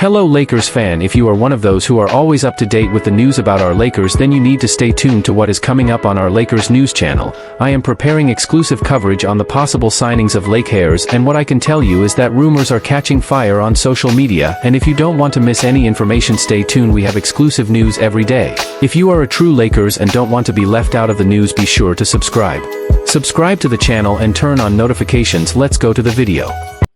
Hello Lakers fan, if you are one of those who are always up to date with the news about our Lakers, then you need to stay tuned to what is coming up on our Lakers news channel. I am preparing exclusive coverage on the possible signings of Lakers, and what I can tell you is that rumors are catching fire on social media, and if you don't want to miss any information, stay tuned. We have exclusive news every day. If you are a true Lakers and don't want to be left out of the news, be sure to subscribe. Subscribe to the channel and turn on notifications. Let's go to the video.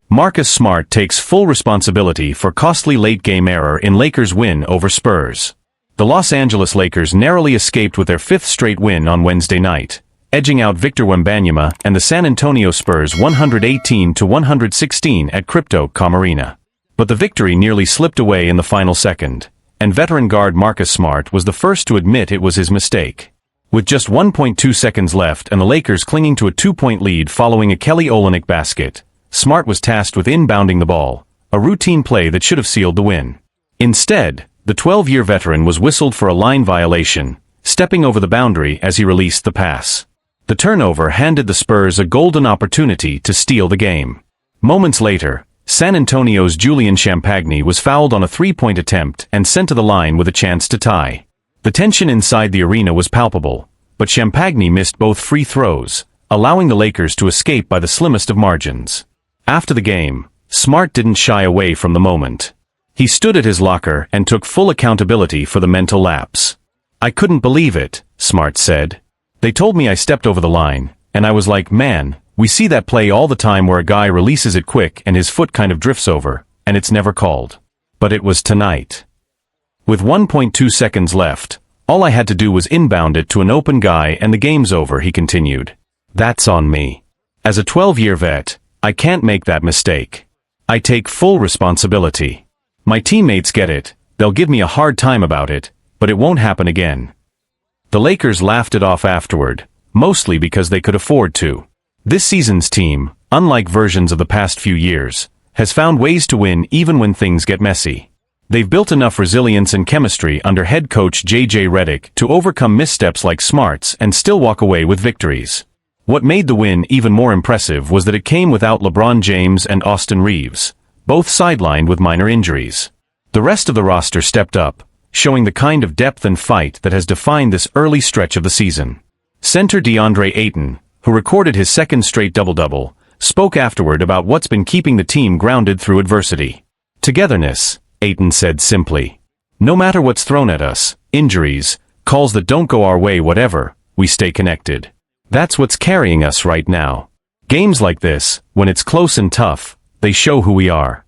Marcus Smart takes full responsibility for costly late-game error in Lakers' win over Spurs. The Los Angeles Lakers narrowly escaped with their fifth straight win on Wednesday night, edging out Victor Wembanyama and the San Antonio Spurs 118-116 at Crypto.com Arena. But the victory nearly slipped away in the final second, and veteran guard Marcus Smart was the first to admit it was his mistake. With just 1.2 seconds left and the Lakers clinging to a 2-point lead following a Kelly Olynyk basket, Smart was tasked with inbounding the ball, a routine play that should have sealed the win. Instead, the 12-year veteran was whistled for a line violation, stepping over the boundary as he released the pass. The turnover handed the Spurs a golden opportunity to steal the game. Moments later, San Antonio's Julian Champagny was fouled on a three-point attempt and sent to the line with a chance to tie. The tension inside the arena was palpable, but Champagny missed both free throws, allowing the Lakers to escape by the slimmest of margins. After the game, Smart didn't shy away from the moment. He stood at his locker and took full accountability for the mental lapse. "I couldn't believe it," Smart said. "They told me I stepped over the line, and I was like, man, we see that play all the time where a guy releases it quick and his foot kind of drifts over, and it's never called. But it was tonight. With 1.2 seconds left, all I had to do was inbound it to an open guy and the game's over," he continued. "That's on me. As a 12-year vet, I can't make that mistake. I take full responsibility. My teammates get it, they'll give me a hard time about it, but it won't happen again." The Lakers laughed it off afterward, mostly because they could afford to. This season's team, unlike versions of the past few years, has found ways to win even when things get messy. They've built enough resilience and chemistry under head coach J.J. Redick to overcome missteps like Smart's and still walk away with victories. What made the win even more impressive was that it came without LeBron James and Austin Reeves, both sidelined with minor injuries. The rest of the roster stepped up, showing the kind of depth and fight that has defined this early stretch of the season. Center DeAndre Ayton, who recorded his second straight double-double, spoke afterward about what's been keeping the team grounded through adversity. "Togetherness," Ayton said simply. "No matter what's thrown at us, injuries, calls that don't go our way, whatever, we stay connected. That's what's carrying us right now. Games like this, when it's close and tough, they show who we are."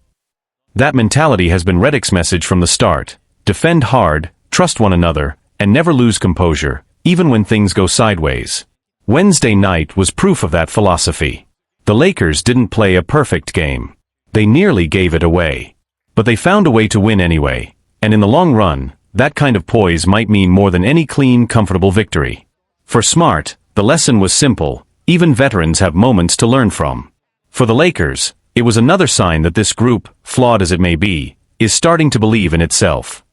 That mentality has been Redick's message from the start: defend hard, trust one another, and never lose composure, even when things go sideways. Wednesday night was proof of that philosophy. The Lakers didn't play a perfect game. They nearly gave it away. But they found a way to win anyway, and in the long run, that kind of poise might mean more than any clean, comfortable victory. For Smart, the lesson was simple: even veterans have moments to learn from. For the Lakers, it was another sign that this group, flawed as it may be, is starting to believe in itself.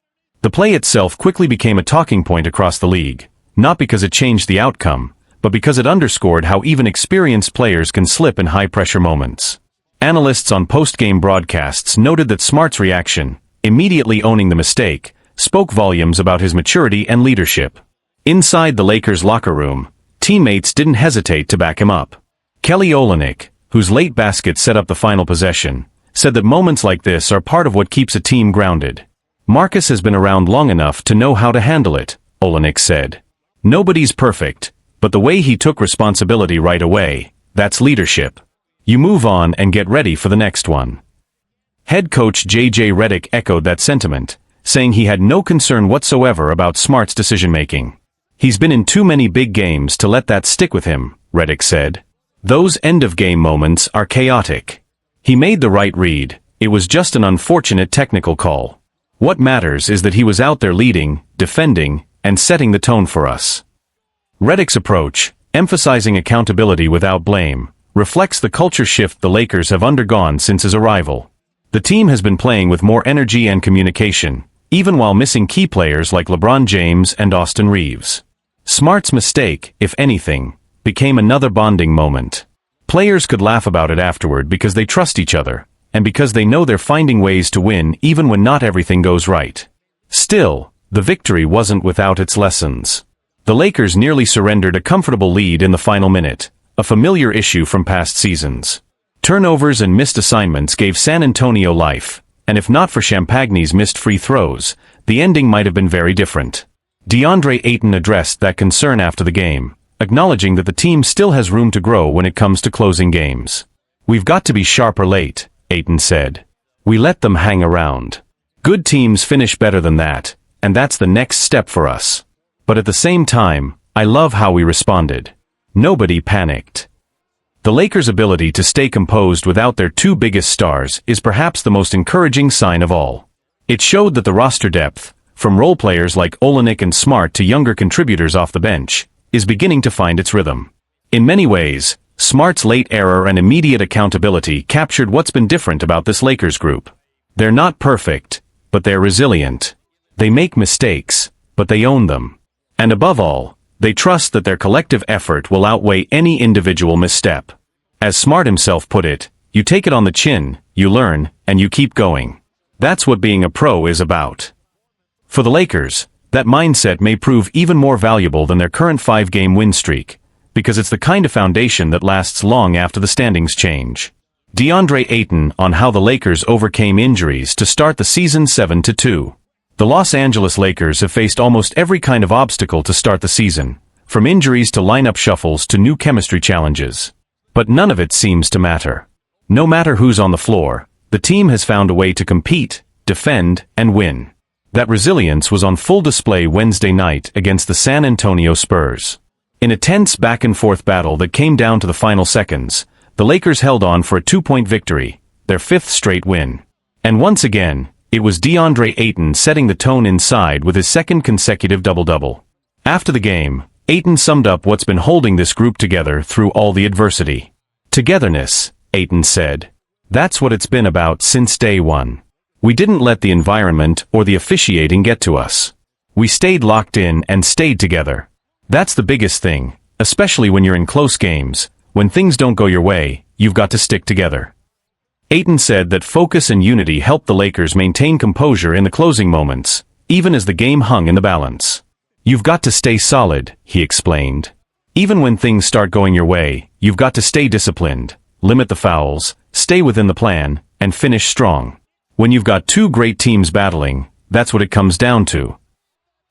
The play itself quickly became a talking point across the league, not because it changed the outcome, but because it underscored how even experienced players can slip in high-pressure moments. Analysts on post-game broadcasts noted that Smart's reaction, immediately owning the mistake, spoke volumes about his maturity and leadership. Inside the Lakers' locker room, teammates didn't hesitate to back him up. Kelly Olynyk, whose late basket set up the final possession, said that moments like this are part of what keeps a team grounded. "Marcus has been around long enough to know how to handle it," Olynyk said. "Nobody's perfect, but the way he took responsibility right away, that's leadership. You move on and get ready for the next one." Head coach J.J. Redick echoed that sentiment, saying he had no concern whatsoever about Smart's decision-making. "He's been in too many big games to let that stick with him," Redick said. "Those end-of-game moments are chaotic. He made the right read, it was just an unfortunate technical call. What matters is that he was out there leading, defending, and setting the tone for us." Redick's approach, emphasizing accountability without blame, reflects the culture shift the Lakers have undergone since his arrival. The team has been playing with more energy and communication, even while missing key players like LeBron James and Austin Reeves. Smart's mistake, if anything, became another bonding moment. Players could laugh about it afterward because they trust each other, and because they know they're finding ways to win even when not everything goes right. Still, the victory wasn't without its lessons. The Lakers nearly surrendered a comfortable lead in the final minute, a familiar issue from past seasons. Turnovers and missed assignments gave San Antonio life, and if not for Champagne's missed free throws, the ending might have been very different. DeAndre Ayton addressed that concern after the game, acknowledging that the team still has room to grow when it comes to closing games. "We've got to be sharper late," Ayton said. "We let them hang around. Good teams finish better than that, and that's the next step for us. But at the same time, I love how we responded. Nobody panicked." The Lakers' ability to stay composed without their two biggest stars is perhaps the most encouraging sign of all. It showed that the roster depth, from role players like Olynyk and Smart to younger contributors off the bench, is beginning to find its rhythm. In many ways, Smart's late error and immediate accountability captured what's been different about this Lakers group. They're not perfect, but they're resilient. They make mistakes, but they own them. And above all, they trust that their collective effort will outweigh any individual misstep. As Smart himself put it, you take it on the chin, you learn, and you keep going. That's what being a pro is about. For the Lakers, that mindset may prove even more valuable than their current 5-game win streak, because it's the kind of foundation that lasts long after the standings change. DeAndre Ayton on how the Lakers overcame injuries to start the season 7-2. The Los Angeles Lakers have faced almost every kind of obstacle to start the season, from injuries to lineup shuffles to new chemistry challenges. But none of it seems to matter. No matter who's on the floor, the team has found a way to compete, defend, and win. That resilience was on full display Wednesday night against the San Antonio Spurs. In a tense back-and-forth battle that came down to the final seconds, the Lakers held on for a 2-point victory, their 5th straight win. And once again, it was DeAndre Ayton setting the tone inside with his 2nd consecutive double-double. After the game, Ayton summed up what's been holding this group together through all the adversity. "Togetherness," Ayton said. "That's what it's been about since day one. We didn't let the environment or the officiating get to us. We stayed locked in and stayed together. That's the biggest thing, especially when you're in close games. When things don't go your way, you've got to stick together." Ayton said that focus and unity helped the Lakers maintain composure in the closing moments, even as the game hung in the balance. "You've got to stay solid," he explained. "Even when things start going your way, you've got to stay disciplined, limit the fouls, stay within the plan, and finish strong. When you've got two great teams battling, that's what it comes down to."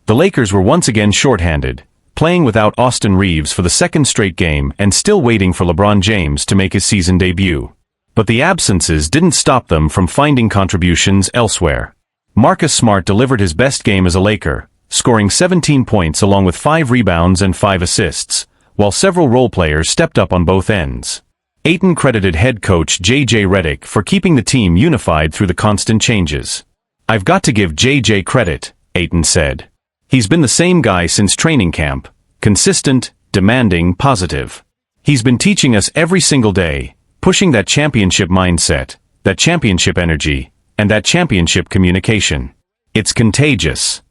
The Lakers were once again shorthanded, playing without Austin Reeves for the 2nd straight game and still waiting for LeBron James to make his season debut. But the absences didn't stop them from finding contributions elsewhere. Marcus Smart delivered his best game as a Laker, scoring 17 points along with 5 rebounds and 5 assists, while several role players stepped up on both ends. Ayton credited head coach J.J. Redick for keeping the team unified through the constant changes. "I've got to give J.J. credit," Ayton said. "He's been the same guy since training camp, consistent, demanding, positive. He's been teaching us every single day, pushing that championship mindset, that championship energy, and that championship communication. It's contagious.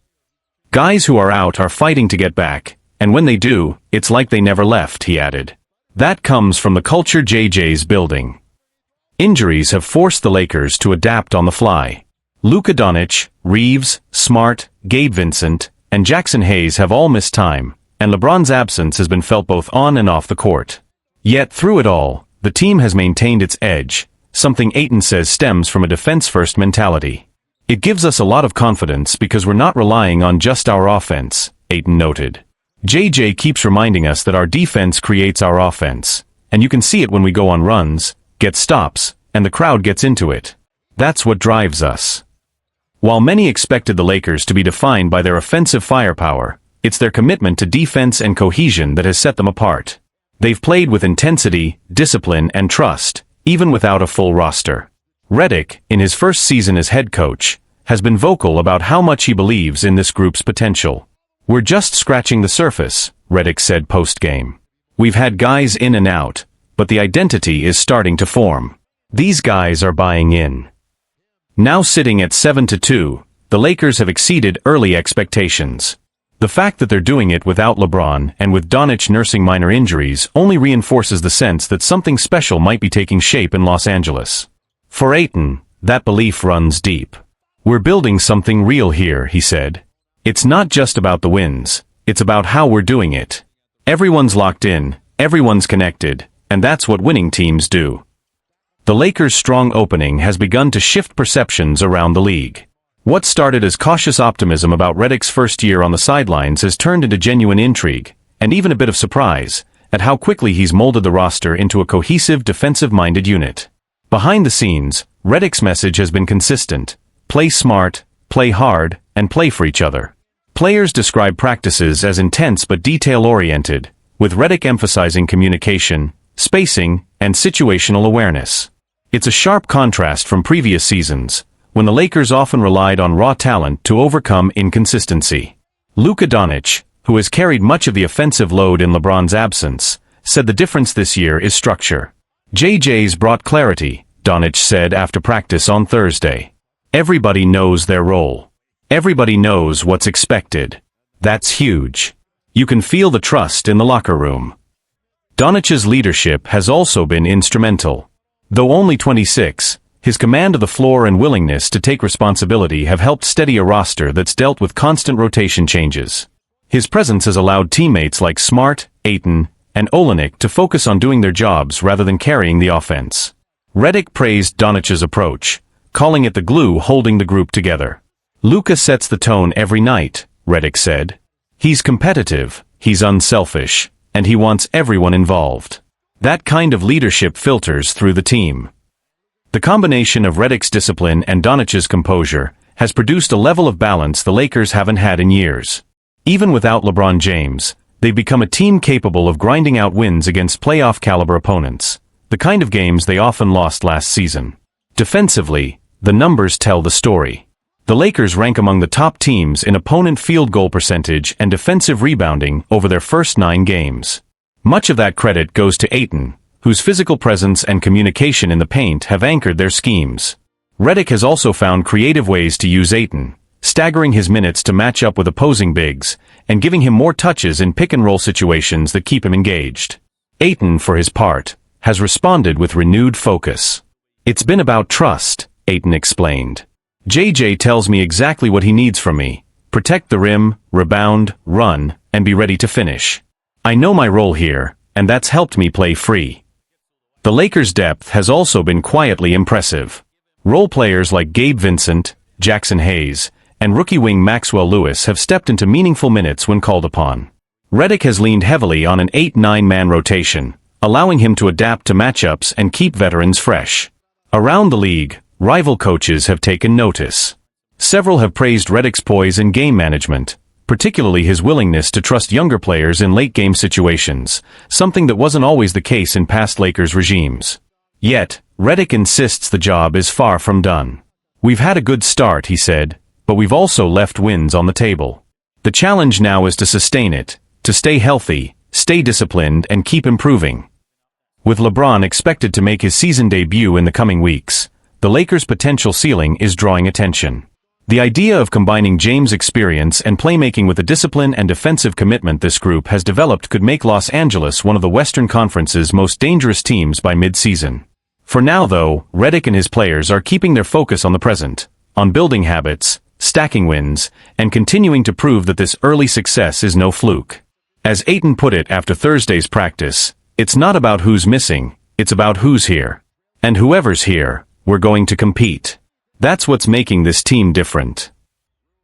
Guys who are out are fighting to get back, and when they do, it's like they never left," he added. "That comes from the culture JJ's building." Injuries have forced the Lakers to adapt on the fly. Luka Doncic, Reeves, Smart, Gabe Vincent, and Jackson Hayes have all missed time, and LeBron's absence has been felt both on and off the court. Yet through it all, the team has maintained its edge, something Ayton says stems from a defense-first mentality. "It gives us a lot of confidence because we're not relying on just our offense," Ayton noted. "JJ keeps reminding us that our defense creates our offense, and you can see it when we go on runs, get stops, and the crowd gets into it. That's what drives us." While many expected the Lakers to be defined by their offensive firepower, it's their commitment to defense and cohesion that has set them apart. They've played with intensity, discipline, and trust, even without a full roster. Redick, in his first season as head coach, has been vocal about how much he believes in this group's potential. "We're just scratching the surface," Redick said post-game. "We've had guys in and out, but the identity is starting to form. These guys are buying in." Now sitting at 7-2, the Lakers have exceeded early expectations. The fact that they're doing it without LeBron and with Doncic nursing minor injuries only reinforces the sense that something special might be taking shape in Los Angeles. For Ayton, that belief runs deep. "We're building something real here," he said. "It's not just about the wins, it's about how we're doing it. Everyone's locked in, everyone's connected, and that's what winning teams do." The Lakers' strong opening has begun to shift perceptions around the league. What started as cautious optimism about Redick's first year on the sidelines has turned into genuine intrigue, and even a bit of surprise, at how quickly he's molded the roster into a cohesive, defensive-minded unit. Behind the scenes, Redick's message has been consistent: play smart, play hard, and play for each other. Players describe practices as intense but detail-oriented, with Redick emphasizing communication, spacing, and situational awareness. It's a sharp contrast from previous seasons, when the Lakers often relied on raw talent to overcome inconsistency. Luka Doncic, who has carried much of the offensive load in LeBron's absence, said the difference this year is structure. "JJ's brought clarity," Doncic said after practice on Thursday. "Everybody knows their role. Everybody knows what's expected. That's huge. You can feel the trust in the locker room." Doncic's leadership has also been instrumental. Though only 26, his command of the floor and willingness to take responsibility have helped steady a roster that's dealt with constant rotation changes. His presence has allowed teammates like Smart, Ayton, and Olynyk to focus on doing their jobs rather than carrying the offense. Redick praised Doncic's approach, calling it the glue holding the group together. "Luka sets the tone every night," Redick said. "He's competitive, he's unselfish, and he wants everyone involved. That kind of leadership filters through the team." The combination of Redick's discipline and Doncic's composure has produced a level of balance the Lakers haven't had in years. Even without LeBron James, they've become a team capable of grinding out wins against playoff-caliber opponents, the kind of games they often lost last season. Defensively, the numbers tell the story. The Lakers rank among the top teams in opponent field goal percentage and defensive rebounding over their first 9 games. Much of that credit goes to Ayton, whose physical presence and communication in the paint have anchored their schemes. Redick has also found creative ways to use Ayton, staggering his minutes to match up with opposing bigs, and giving him more touches in pick-and-roll situations that keep him engaged. Ayton, for his part, has responded with renewed focus. "It's been about trust," Ayton explained. "JJ tells me exactly what he needs from me: protect the rim, rebound, run, and be ready to finish. I know my role here, and that's helped me play free." The Lakers' depth has also been quietly impressive. Role players like Gabe Vincent, Jackson Hayes, and rookie wing Maxwell Lewis have stepped into meaningful minutes when called upon. Redick has leaned heavily on an 8-9-man rotation, allowing him to adapt to matchups and keep veterans fresh. Around the league, rival coaches have taken notice. Several have praised Redick's poise and game management, particularly his willingness to trust younger players in late-game situations, something that wasn't always the case in past Lakers regimes. Yet, Redick insists the job is far from done. "We've had a good start," he said, "but we've also left wins on the table. The challenge now is to sustain it, to stay healthy, stay disciplined, and keep improving." With LeBron expected to make his season debut in the coming weeks, the Lakers' potential ceiling is drawing attention. The idea of combining James' experience and playmaking with the discipline and defensive commitment this group has developed could make Los Angeles one of the Western Conference's most dangerous teams by mid-season. For now, though, Redick and his players are keeping their focus on the present, on building habits, stacking wins, and continuing to prove that this early success is no fluke. As Ayton put it after Thursday's practice, "It's not about who's missing, it's about who's here. And whoever's here, we're going to compete. That's what's making this team different."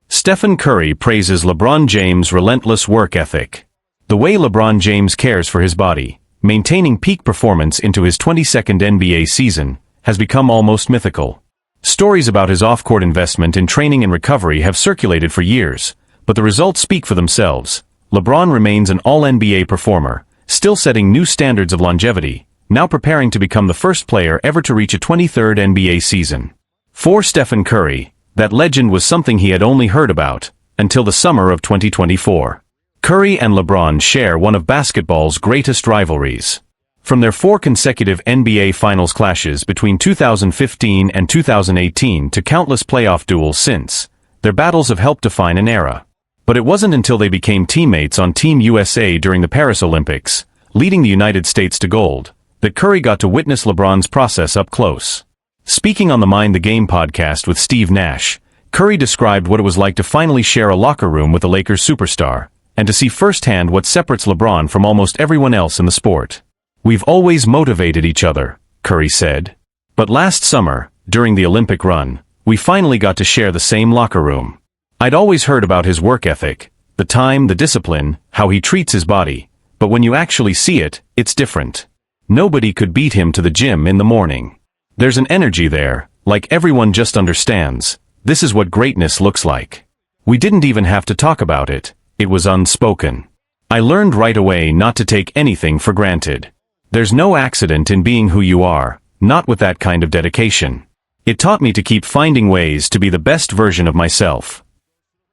Stephen Curry praises LeBron James' relentless work ethic. The way LeBron James cares for his body, maintaining peak performance into his 22nd NBA season, has become almost mythical. Stories about his off-court investment in training and recovery have circulated for years, but the results speak for themselves. LeBron remains an all-NBA performer, still setting new standards of longevity, now preparing to become the first player ever to reach a 23rd NBA season. For Stephen Curry, that legend was something he had only heard about, until the summer of 2024. Curry and LeBron share one of basketball's greatest rivalries. From their 4 consecutive NBA Finals clashes between 2015 and 2018 to countless playoff duels since, their battles have helped define an era. But it wasn't until they became teammates on Team USA during the Paris Olympics, leading the United States to gold, that Curry got to witness LeBron's process up close. Speaking on the Mind the Game podcast with Steve Nash, Curry described what it was like to finally share a locker room with the Lakers superstar, and to see firsthand what separates LeBron from almost everyone else in the sport. "We've always motivated each other," Curry said. "But last summer, during the Olympic run, we finally got to share the same locker room. I'd always heard about his work ethic, the time, the discipline, how he treats his body, but when you actually see it, it's different. Nobody could beat him to the gym in the morning. There's an energy there, like everyone just understands. This is what greatness looks like. We didn't even have to talk about it. It was unspoken. I learned right away not to take anything for granted. There's no accident in being who you are, not with that kind of dedication. It taught me to keep finding ways to be the best version of myself."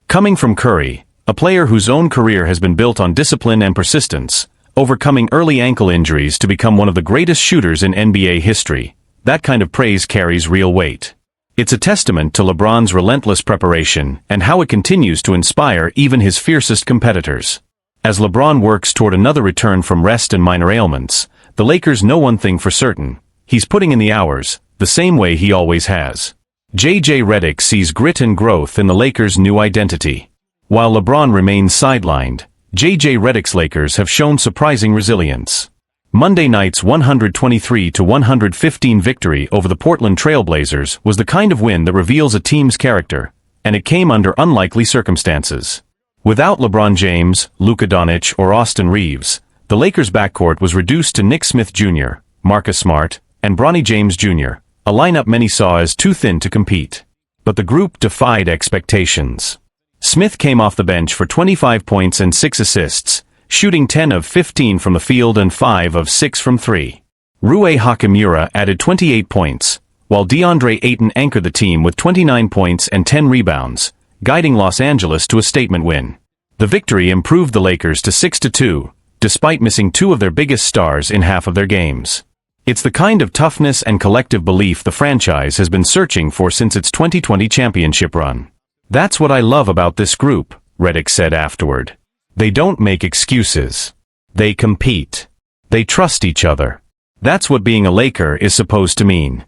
Coming from Curry, a player whose own career has been built on discipline and persistence, overcoming early ankle injuries to become one of the greatest shooters in NBA history, that kind of praise carries real weight. It's a testament to LeBron's relentless preparation and how it continues to inspire even his fiercest competitors. As LeBron works toward another return from rest and minor ailments, the Lakers know one thing for certain: he's putting in the hours, the same way he always has. J.J. Redick sees grit and growth in the Lakers' new identity. While LeBron remains sidelined, J.J. Redick's Lakers have shown surprising resilience. Monday night's 123-115 victory over the Portland Trail Blazers was the kind of win that reveals a team's character, and it came under unlikely circumstances. Without LeBron James, Luka Doncic, or Austin Reeves, the Lakers' backcourt was reduced to Nick Smith Jr., Marcus Smart, and Bronny James Jr., a lineup many saw as too thin to compete. But the group defied expectations. Smith came off the bench for 25 points and 6 assists, shooting 10 of 15 from the field and 5 of 6 from 3. Rui Hachimura added 28 points, while DeAndre Ayton anchored the team with 29 points and 10 rebounds, guiding Los Angeles to a statement win. The victory improved the Lakers to 6-2, despite missing 2 of their biggest stars in half of their games. It's the kind of toughness and collective belief the franchise has been searching for since its 2020 championship run. "That's what I love about this group," Redick said afterward. "They don't make excuses. They compete. They trust each other. That's what being a Laker is supposed to mean."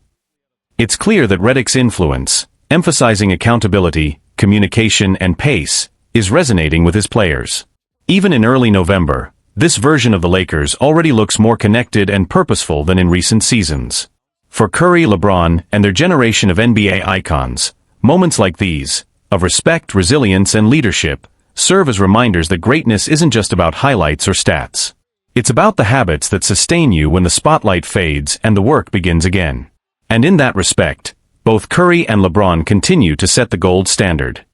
It's clear that Redick's influence, emphasizing accountability, communication, and pace, is resonating with his players. Even in early November, this version of the Lakers already looks more connected and purposeful than in recent seasons. For Curry, LeBron, and their generation of NBA icons, moments like these, of respect, resilience, and leadership, serve as reminders that greatness isn't just about highlights or stats. It's about the habits that sustain you when the spotlight fades and the work begins again. And in that respect, both Curry and LeBron continue to set the gold standard.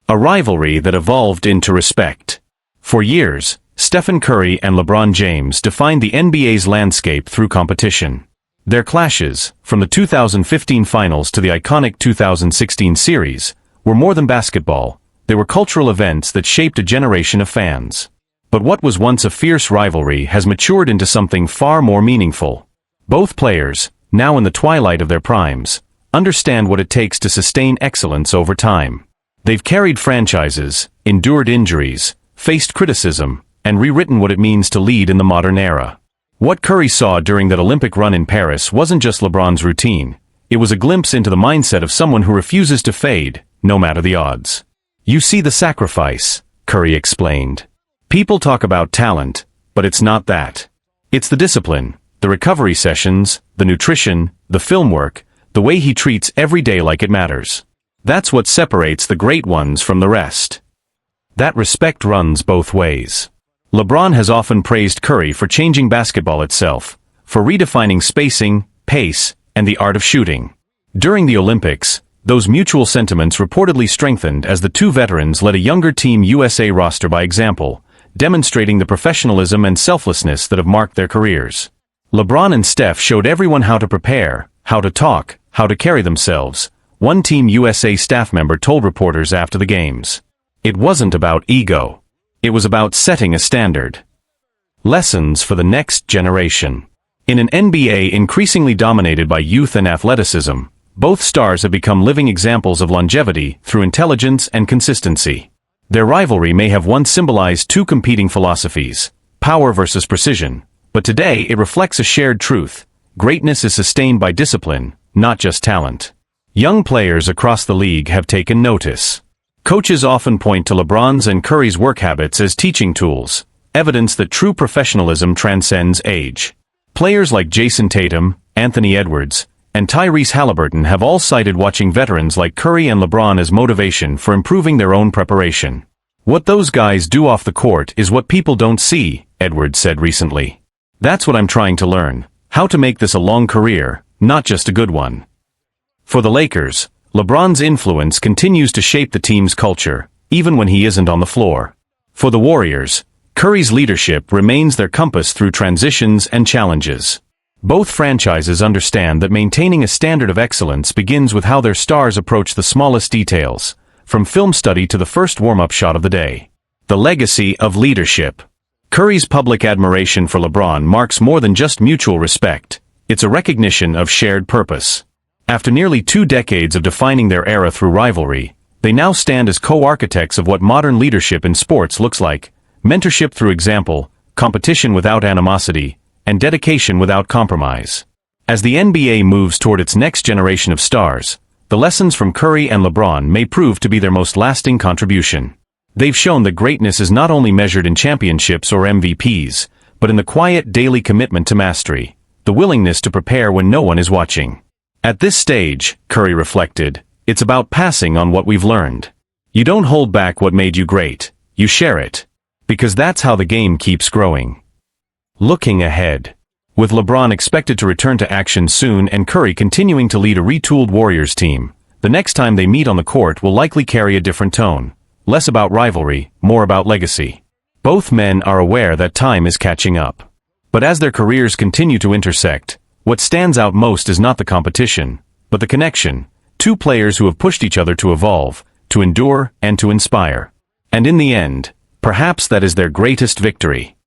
A rivalry that evolved into respect. For years, Stephen Curry and LeBron James defined the NBA's landscape through competition. Their clashes, from the 2015 finals to the iconic 2016 series, were more than basketball. They were cultural events that shaped a generation of fans. But what was once a fierce rivalry has matured into something far more meaningful. Both players, now in the twilight of their primes, understand what it takes to sustain excellence over time. They've carried franchises, endured injuries, faced criticism, and rewritten what it means to lead in the modern era. What Curry saw during that Olympic run in Paris wasn't just LeBron's routine. It was a glimpse into the mindset of someone who refuses to fade, no matter the odds. "You see the sacrifice," Curry explained. "People talk about talent, but it's not that. It's the discipline, the recovery sessions, the nutrition, the film work, the way he treats every day like it matters. That's what separates the great ones from the rest." That respect runs both ways. LeBron has often praised Curry for changing basketball itself, for redefining spacing, pace, and the art of shooting. During the Olympics, those mutual sentiments reportedly strengthened as the two veterans led a younger Team USA roster by example, demonstrating the professionalism and selflessness that have marked their careers. LeBron and Steph showed everyone how to prepare, how to talk, how to carry themselves, one Team USA staff member told reporters after the games. It wasn't about ego. It was about setting a standard. Lessons for the next generation. In an NBA increasingly dominated by youth and athleticism, both stars have become living examples of longevity through intelligence and consistency. Their rivalry may have once symbolized two competing philosophies, power versus precision, but today it reflects a shared truth: greatness is sustained by discipline, not just talent. Young players across the league have taken notice. Coaches often point to LeBron's and Curry's work habits as teaching tools, evidence that true professionalism transcends age. Players like Jason Tatum, Anthony Edwards, and Tyrese Halliburton have all cited watching veterans like Curry and LeBron as motivation for improving their own preparation. "What those guys do off the court is what people don't see," Edwards said recently. "That's what I'm trying to learn, how to make this a long career, not just a good one." For the Lakers, LeBron's influence continues to shape the team's culture, even when he isn't on the floor. For the Warriors, Curry's leadership remains their compass through transitions and challenges. Both franchises understand that maintaining a standard of excellence begins with how their stars approach the smallest details, from film study to the first warm-up shot of the day. The legacy of leadership. Curry's public admiration for LeBron marks more than just mutual respect. It's a recognition of shared purpose. After nearly 2 decades of defining their era through rivalry, they now stand as co-architects of what modern leadership in sports looks like: mentorship through example, competition without animosity, and dedication without compromise. As the NBA moves toward its next generation of stars, the lessons from Curry and LeBron may prove to be their most lasting contribution. They've shown that greatness is not only measured in championships or MVPs, but in the quiet daily commitment to mastery, the willingness to prepare when no one is watching. At this stage, Curry reflected, it's about passing on what we've learned. You don't hold back what made you great, you share it. Because that's how the game keeps growing. Looking ahead. With LeBron expected to return to action soon and Curry continuing to lead a retooled Warriors team, the next time they meet on the court will likely carry a different tone. Less about rivalry, more about legacy. Both men are aware that time is catching up. But as their careers continue to intersect, what stands out most is not the competition, but the connection. 2 players who have pushed each other to evolve, to endure, and to inspire. And in the end, perhaps that is their greatest victory.